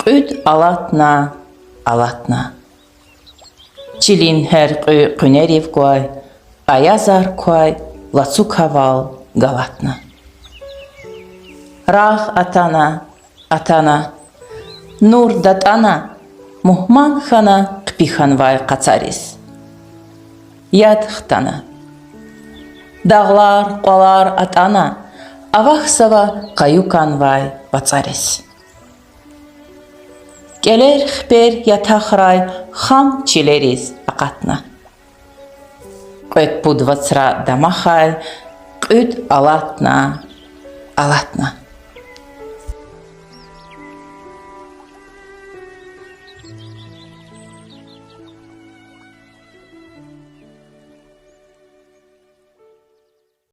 Qüd alatna, alatna. Çilin her qüneriv quay, ayazar quay, lacuk haval galatna. Rağ atana, atana, nur datana, muhman xana qpixanvay qacaris. Yad xtana. Dağlar, qalar atana, avaxsava qayukanvay vacaris. Geler xper yataxray xam çileriz aqatna. Qed pudvacra damaxay, qüd alatna, alatna.